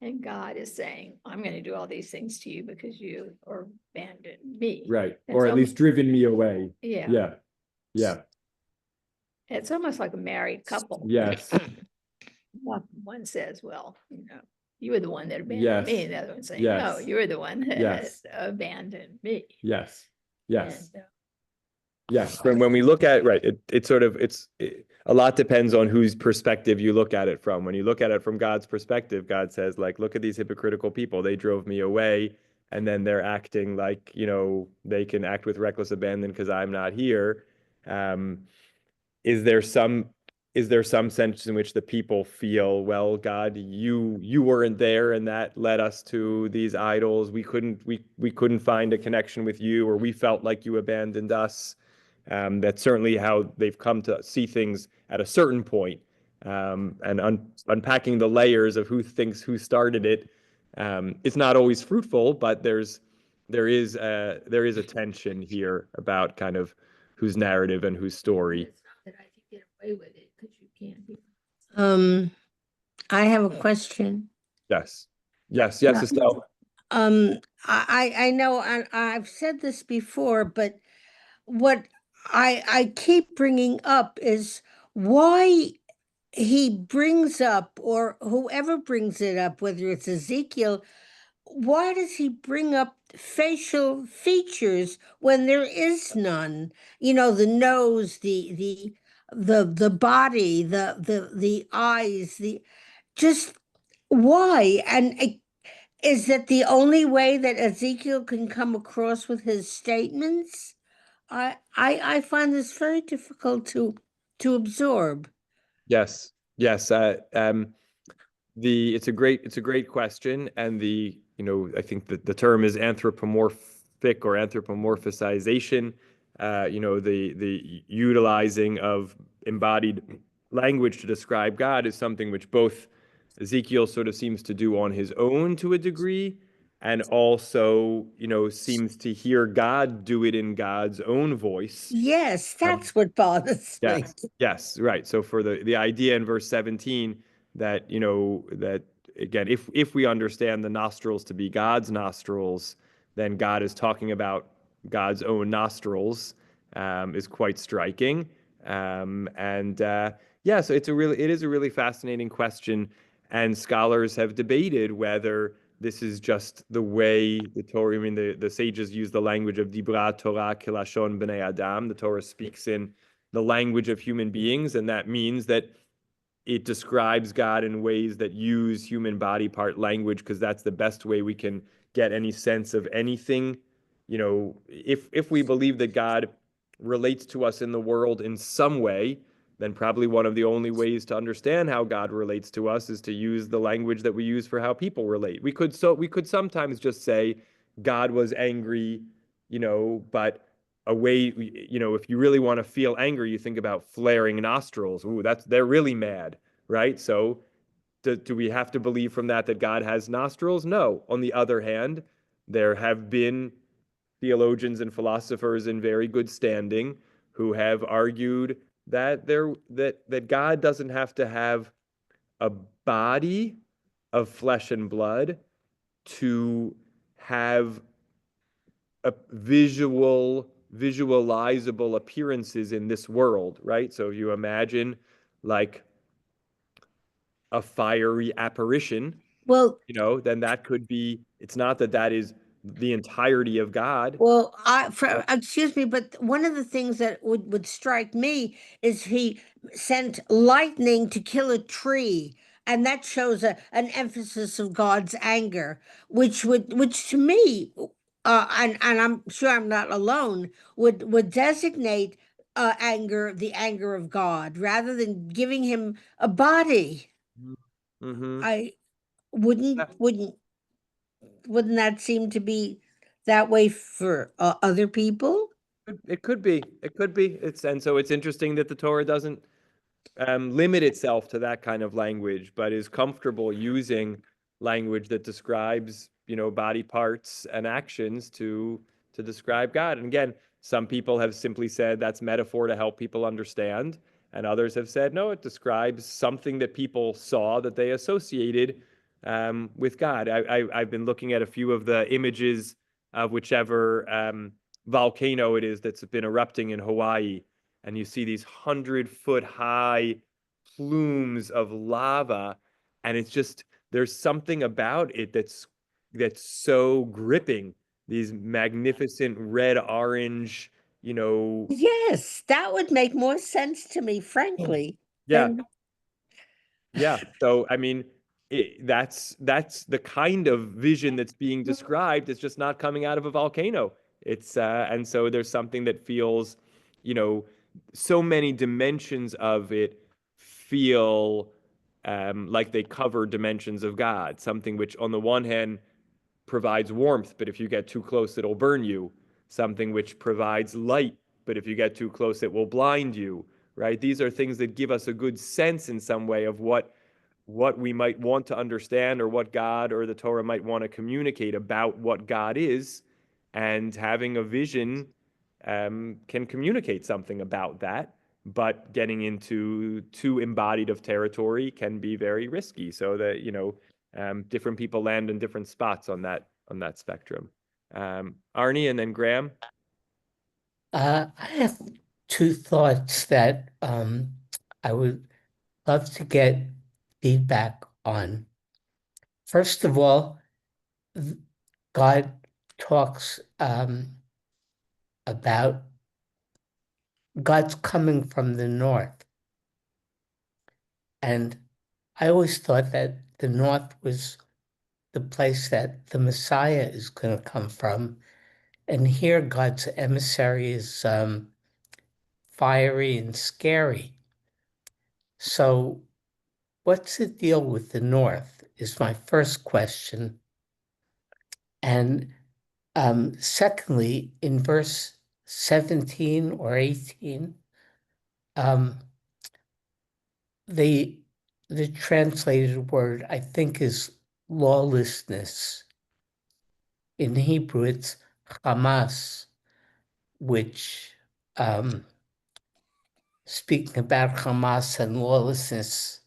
And God is saying, I'm going to do all these things to you because you are abandoned me. Right. And Or so- at least driven me away. Yeah. Yeah. It's almost like a married couple. Yes. One says, well, you were the one that abandoned Yes. me. And the other one saying, Yes. no, you're the one that Yes. abandoned me. Yes. And, Yes. From when we look at a lot depends on whose perspective you look at it from. When you look at it from God's perspective, God says, like, look at these hypocritical people. They drove me away, and then they're acting like, they can act with reckless abandon because I'm not here. Is there some sense in which the people feel, well, God, you weren't there, and that led us to these idols. We couldn't find a connection with you, or we felt like you abandoned us. That's certainly how they've come to see things at a certain point. And unpacking the layers of who started it, it's not always fruitful, but there is a tension here about kind of whose narrative and whose story. It's not that I can get away with it because you can't. I have a question. Yes, Estelle. I know I've said this before, but what I keep bringing up is why he brings up, or whoever brings it up, whether it's Ezekiel, why does he bring up facial features when there is none? The nose, the body, the eyes, just why? And is that the only way that Ezekiel can come across with his statements? I find this very difficult to absorb. Yes. It's a great question, and I think that the term is anthropomorphic or anthropomorphization. The utilizing of embodied language to describe God is something which both Ezekiel sort of seems to do on his own to a degree, and also, seems to hear God do it in God's own voice. Yes, that's what bothers me. Yes, right. So for the idea in verse 17 that, that again, if we understand the nostrils to be God's nostrils, then God is talking about God's own nostrils, is quite striking. So it is a really fascinating question, and scholars have debated whether this is just the way the Torah, the sages use the language of Dibra Torah Kilashon B'nei Adam. The Torah speaks in the language of human beings, and that means that it describes God in ways that use human body part language, because that's the best way we can get any sense of anything. If we believe that God relates to us in the world in some way, then probably one of the only ways to understand how God relates to us is to use the language that we use for how people relate. We could sometimes just say God was angry, but a way, if you really want to feel angry, you think about flaring nostrils. Ooh, they're really mad, right? So do we have to believe from that God has nostrils? No. On the other hand, there have been theologians and philosophers in very good standing who have argued that God doesn't have to have a body of flesh and blood to have a visualizable appearances in this world, right? So you imagine like a fiery apparition, Well, then that could be, it's not that is the entirety of God. well, excuse me, but one of the things that would strike me is he sent lightning to kill a tree, and that shows an emphasis of God's anger, which to me, and I'm sure I'm not alone, would designate anger, the anger of God, rather than giving him a body. Mm-hmm. I wouldn't that seem to be that way for other people? It could be. It could be. And so it's interesting that the Torah doesn't limit itself to that kind of language, but is comfortable using language that describes, body parts and actions to describe God. And again, some people have simply said that's metaphor to help people understand, and others have said no, it describes something that people saw that they associated with God. I've been looking at a few of the images of whichever volcano it is that's been erupting in Hawaii, and you see these 100-foot high plumes of lava, and it's just there's something about it that's so gripping. These magnificent red orange, Yes, that would make more sense to me, frankly, yeah, than yeah. So I mean, that's the kind of vision that's being described. It's just not coming out of a volcano. And so there's something that feels, so many dimensions of it feel like they cover dimensions of God. Something which, on the one hand, provides warmth, but if you get too close, it'll burn you. Something which provides light, but if you get too close, it will blind you. Right? These are things that give us a good sense in some way of what we might want to understand, or what God or the Torah might want to communicate about what God is. And having a vision can communicate something about that, but getting into too embodied of territory can be very risky. So that, different people land in different spots on that spectrum. Arnie and then Graham. I have two thoughts that I would love to get feedback on. First of all, God talks about God's coming from the north. And I always thought that the north was the place that the Messiah is going to come from. And here God's emissary is fiery and scary. So what's the deal with the north is my first question. And secondly, in verse 17 or 18, the translated word, I think, is lawlessness. In Hebrew, it's Hamas, which, speaking about Hamas and lawlessness,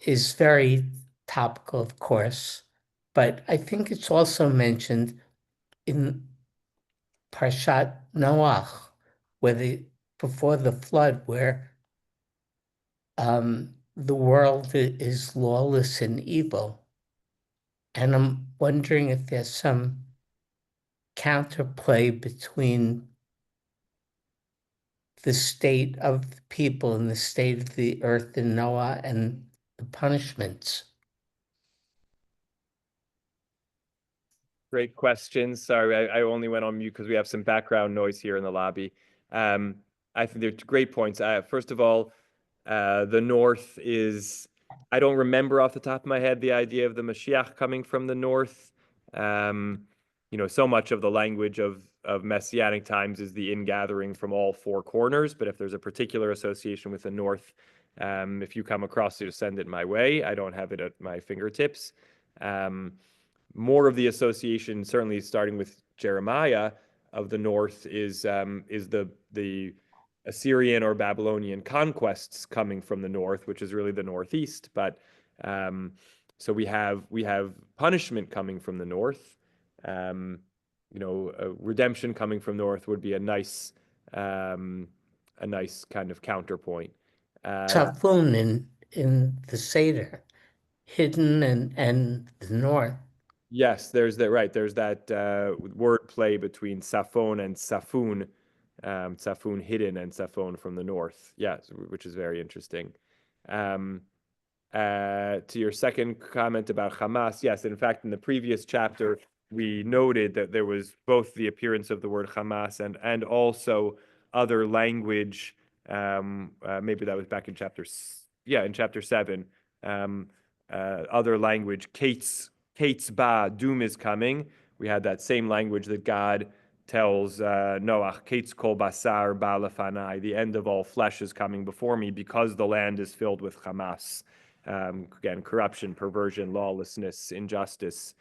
is very topical, of course, but I think it's also mentioned in Parshat Noach, before the flood, where the world is lawless and evil. And I'm wondering if there's some counterplay between the state of the people and the state of the earth in Noah and the punishments. Great questions. Sorry, I only went on mute because we have some background noise here in the lobby. I think they're great points. First of all, the north is, I don't remember off the top of my head the idea of the Mashiach coming from the north. So much of the language of messianic times is the ingathering from all four corners. But if there's a particular association with the north, if you come across it, send it my way. I don't have it at my fingertips. More of the association, certainly starting with Jeremiah, of the north is the Assyrian or Babylonian conquests coming from the north, which is really the northeast. But so we have punishment coming from the north. Redemption coming from north would be a nice kind of counterpoint. Tafun in the Seder, hidden and the north. Yes, there's that, right. There's that word play between Safon and Safun, Safun hidden and Safon from the north. Yes, which is very interesting. To your second comment about Hamas, yes, in fact, in the previous chapter, we noted that there was both the appearance of the word Hamas and also other language. Maybe that was back in chapter 7. Other language, Kate's ba, doom is coming. We had that same language that God tells Noach, Kate's kol basar ba lefanai, the end of all flesh is coming before me because the land is filled with Hamas. Again, corruption, perversion, lawlessness, injustice.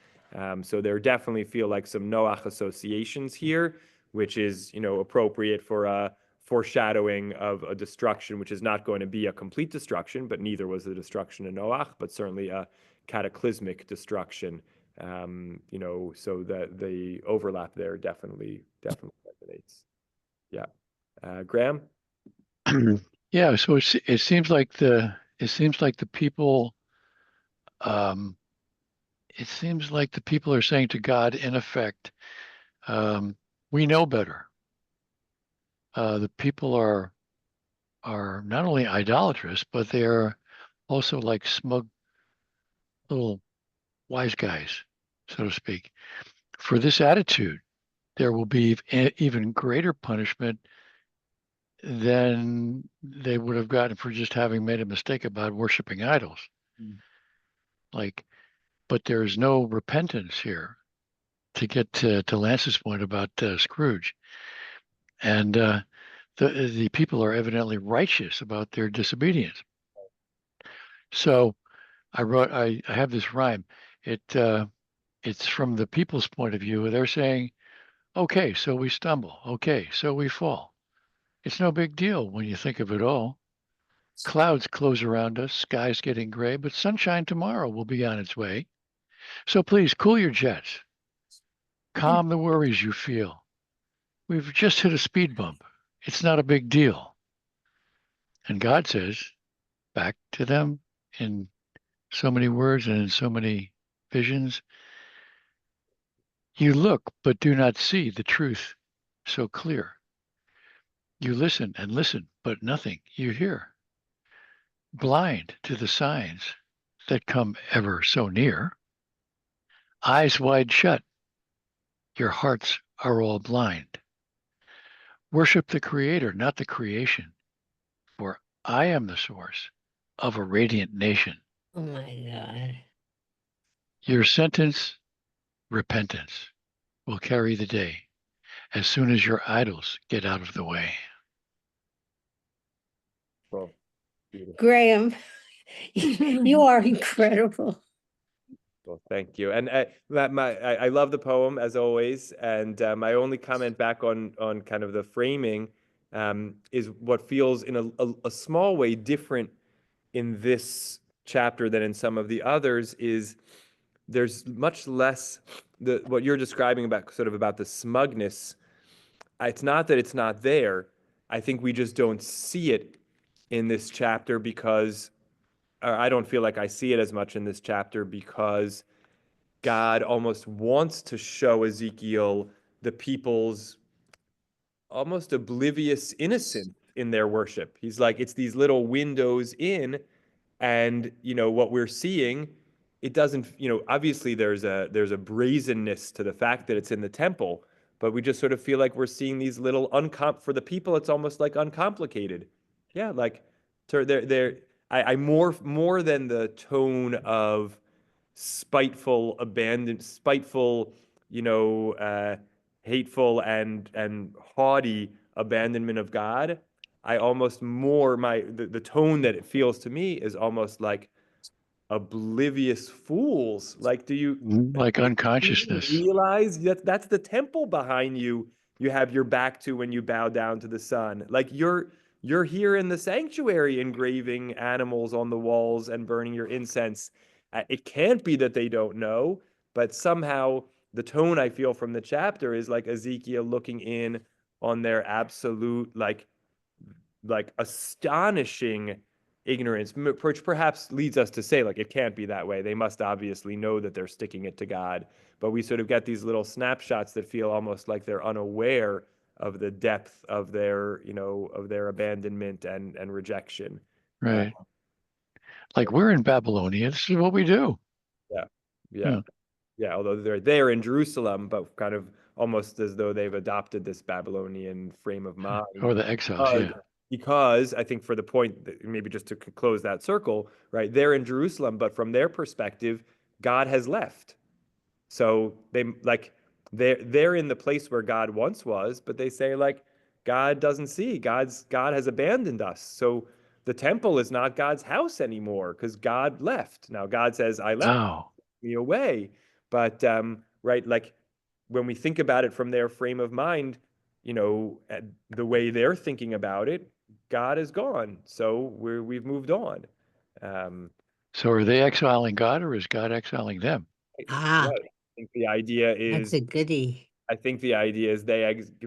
So there definitely feel like some Noach associations here, which is, appropriate for a foreshadowing of a destruction, which is not going to be a complete destruction, but neither was the destruction of Noach, but certainly a cataclysmic destruction. So that the overlap there definitely resonates. Yeah. Graham? Yeah, so it seems like the people it seems like the people are saying to God, in effect, we know better. The people are not only idolatrous, but they are also like smug little wise guys, so to speak. For this attitude, there will be even greater punishment than they would have gotten for just having made a mistake about worshiping idols. But there's no repentance here, to get to Lance's point about Scrooge. And the people are evidently righteous about their disobedience. So I have this rhyme. It's from the people's point of view. They're saying, okay, so we stumble. Okay, so we fall. It's no big deal when you think of it all. Clouds close around us, sky's getting gray, but sunshine tomorrow will be on its way. So please cool your jets. Calm the worries you feel. We've just hit a speed bump. It's not a big deal. And God says back to them in so many words and in so many visions, you look but do not see the truth so clear. You listen and listen, but nothing you hear. Blind to the signs that come ever so near. Eyes wide shut, your hearts are all blind. Worship the Creator, not the creation, for I am the source of a radiant nation. Oh my God. Your sentence, repentance, will carry the day as soon as your idols get out of the way. Well, beautiful. Graham, you are incredible. Well, thank you. And I love the poem as always. And my only comment back on kind of the framing is what feels in a small way different in this chapter than in some of the others is there's much less what you're describing about the smugness. It's not that it's not there. I think we just don't see it in this chapter because I don't feel like I see it as much in this chapter because God almost wants to show Ezekiel the people's almost oblivious innocence in their worship. He's like, it's these little windows in, and what we're seeing it doesn't, obviously there's a brazenness to the fact that it's in the temple, but we just sort of feel like we're seeing these little for the people, it's almost like uncomplicated. Yeah, like I more than the tone of spiteful, abandoned, spiteful, hateful and haughty abandonment of God. I almost more the tone that it feels to me is almost like oblivious fools. Like, do you Like unconsciousness. realize that that's the temple behind you? You have your back to when you bow down to the sun. Like you're here in the sanctuary engraving animals on the walls and burning your incense. It can't be that they don't know, but somehow the tone I feel from the chapter is like Ezekiel looking in on their absolute like astonishing ignorance, which perhaps leads us to say, like, it can't be that way. They must obviously know that they're sticking it to God. But we sort of get these little snapshots that feel almost like they're unaware of the depth of their, of their abandonment and rejection. Right. Like we're in Babylonia. This is what we do. Yeah. Yeah. Yeah. Although they're there in Jerusalem, but kind of almost as though they've adopted this Babylonian frame of mind. Or the exiles. Yeah. Because I think for the point that maybe just to close that circle, right? They're in Jerusalem, but from their perspective, God has left. So they're in the place where God once was, but they say like God doesn't see. God has abandoned us. So the temple is not God's house anymore because God left. Now God says, I left me away. But right, like when we think about it from their frame of mind, the way they're thinking about it, God is gone. So we've moved on. So are they exiling God or is God exiling them? Ah, I think the idea is that's a goodie. I think the idea is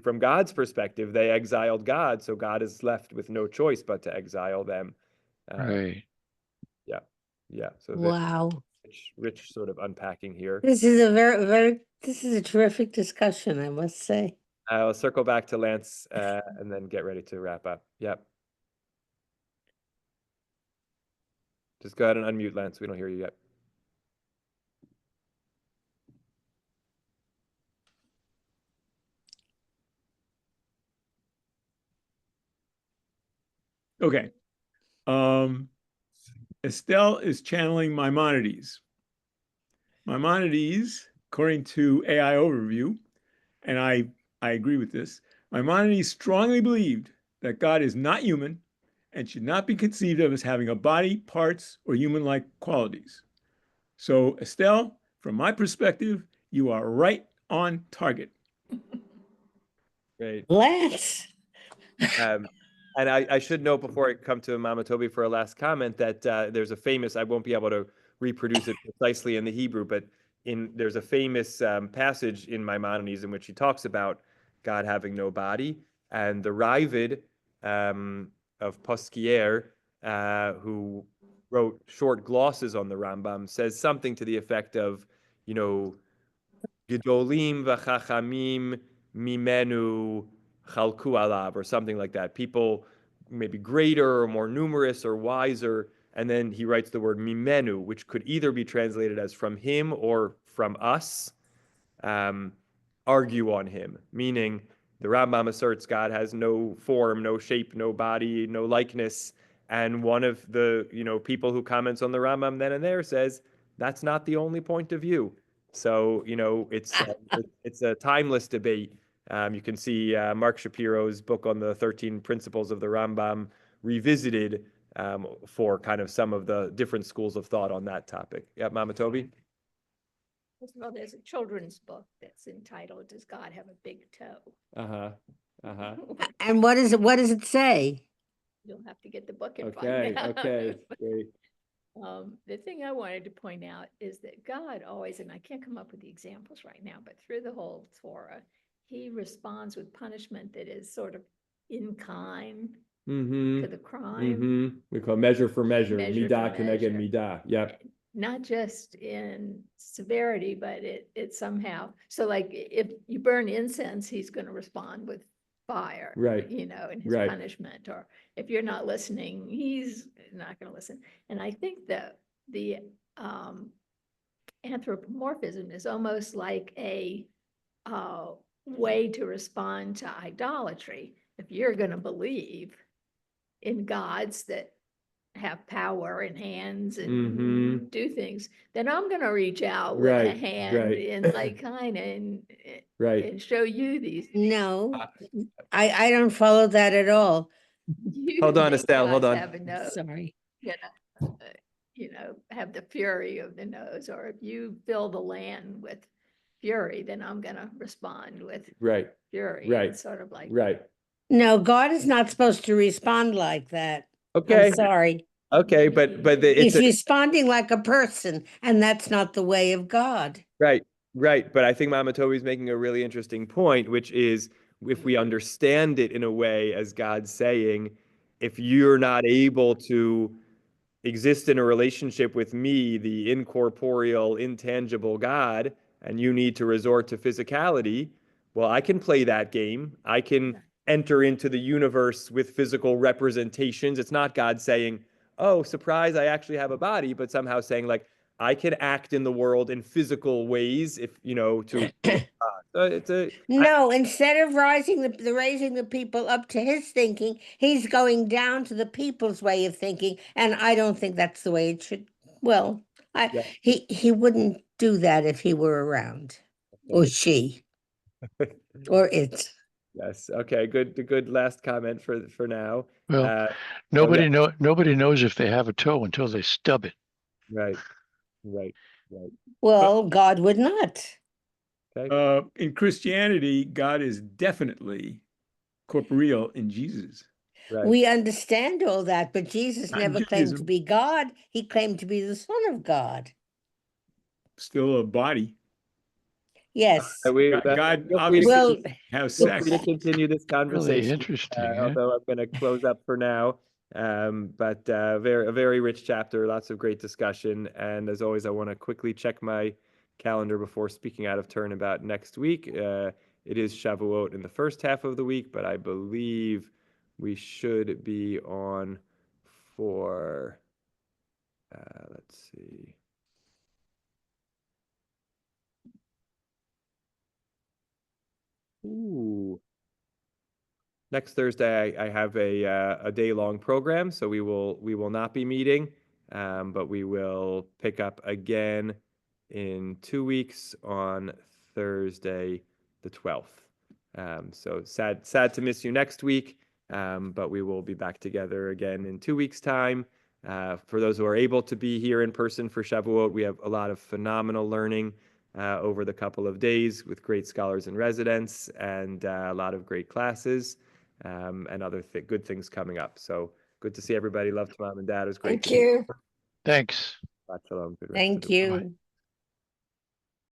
from God's perspective, they exiled God, so God is left with no choice but to exile them. Right. Yeah, yeah. So Wow. rich sort of unpacking here. This is this is a terrific discussion, I must say. I'll circle back to Lance and then get ready to wrap up. Yep. Just go ahead and unmute, Lance. We don't hear you yet. Okay. Estelle is channeling Maimonides. Maimonides, according to AI Overview, and I agree with this, Maimonides strongly believed that God is not human and should not be conceived of as having a body, parts, or human-like qualities. So, Estelle, from my perspective, you are right on target. Great. Let's. And I should note before I come to Mama Toby for a last comment that there's a famous, I won't be able to reproduce it precisely in the Hebrew, but there's a famous passage in Maimonides in which he talks about God having no body. And the Ravid of Posquier, who wrote short glosses on the Rambam, says something to the effect of, Gedolim v'chachamim mimenu chalku alav, or something like that. People maybe greater or more numerous or wiser. And then he writes the word mimenu, which could either be translated as from him or from us, argue on him, meaning the Rambam asserts God has no form, no shape, no body, no likeness. And one of the people who comments on the Rambam then and there says, that's not the only point of view. So, it's a timeless debate. You can see Mark Shapiro's book on the 13 principles of the Rambam revisited for kind of some of the different schools of thought on that topic. Yeah, Mama Toby? First of all, there's a children's book that's entitled, Does God Have a Big Toe? Uh-huh. Uh-huh. And what does it say? You'll have to get the book and Okay, find out. okay, great. The thing I wanted to point out is that God always, and I can't come up with the examples right now, but through the whole Torah, he responds with punishment that is sort of in kind to the crime. We call measure for measure, Measure for midah keneged measure. midah. Yep. Not just in severity, but it somehow, so like if you burn incense, he's going to respond with fire, Right. in his Right. punishment, or if you're not listening, he's not going to listen. And I think that the anthropomorphism is almost like a way to respond to idolatry. If you're going to believe in gods that have power and hands and Mhm. do things, then I'm going to reach out with a Right, hand right. and like kind of Right. and show you these. No, I don't follow that at all. You Hold on, think Estelle, hold gods on. have a nose, Sorry. have the fury of the nose, or if you fill the land with fury, then I'm going to respond with Right, fury. right, It's sort of like, right. No, God is not supposed to respond like that. Okay, I'm sorry. okay, but He's it's responding like a person, and that's not the way of God. right, right. But I think Mama Toby's making a really interesting point, which is if we understand it in a way as God saying, if you're not able to exist in a relationship with me, the incorporeal, intangible God, and you need to resort to physicality, well, I can play that game. I can enter into the universe with physical representations. It's not God saying, oh, surprise, I actually have a body, but somehow saying, like, I can act in the world in physical ways if, to God. So it's No, instead of raising the people up to his thinking, he's going down to the people's way of thinking, and I don't think that's the way it should. Well, Yeah. he wouldn't do that if he were around, or she, or it. Yes. Okay. Good last comment for now. Well, Oh, nobody yeah. nobody knows if they have a toe until they stub it. Right. Right. Right. Well, God would not. Okay. In Christianity, God is definitely corporeal in Jesus. Right. We understand all that, but Jesus Not in never claimed to Judaism. be God. He claimed to be the Son of God. Still a body. Yes. God Feel free to obviously Well, has feel sex. free to continue this Really conversation. interesting. Eh? Although I'm going to close up for now. But a very rich chapter, lots of great discussion. And as always, I want to quickly check my calendar before speaking out of turn about next week. It is Shavuot in the first half of the week, but I believe we should be on for, let's see. Ooh. Next Thursday, I have a day-long program, so we will not be meeting, but we will pick up again in 2 weeks on Thursday, the 12th. So sad to miss you next week, but we will be back together again in 2 weeks' time. For those who are able to be here in person for Shavuot, we have a lot of phenomenal learning over the couple of days with great scholars in residence and a lot of great classes. And other good things coming up. So good to see everybody. Love to Mom and Dad. It was great Thank you. Thanks. Shabbat shalom. Good rest of thank the week. you.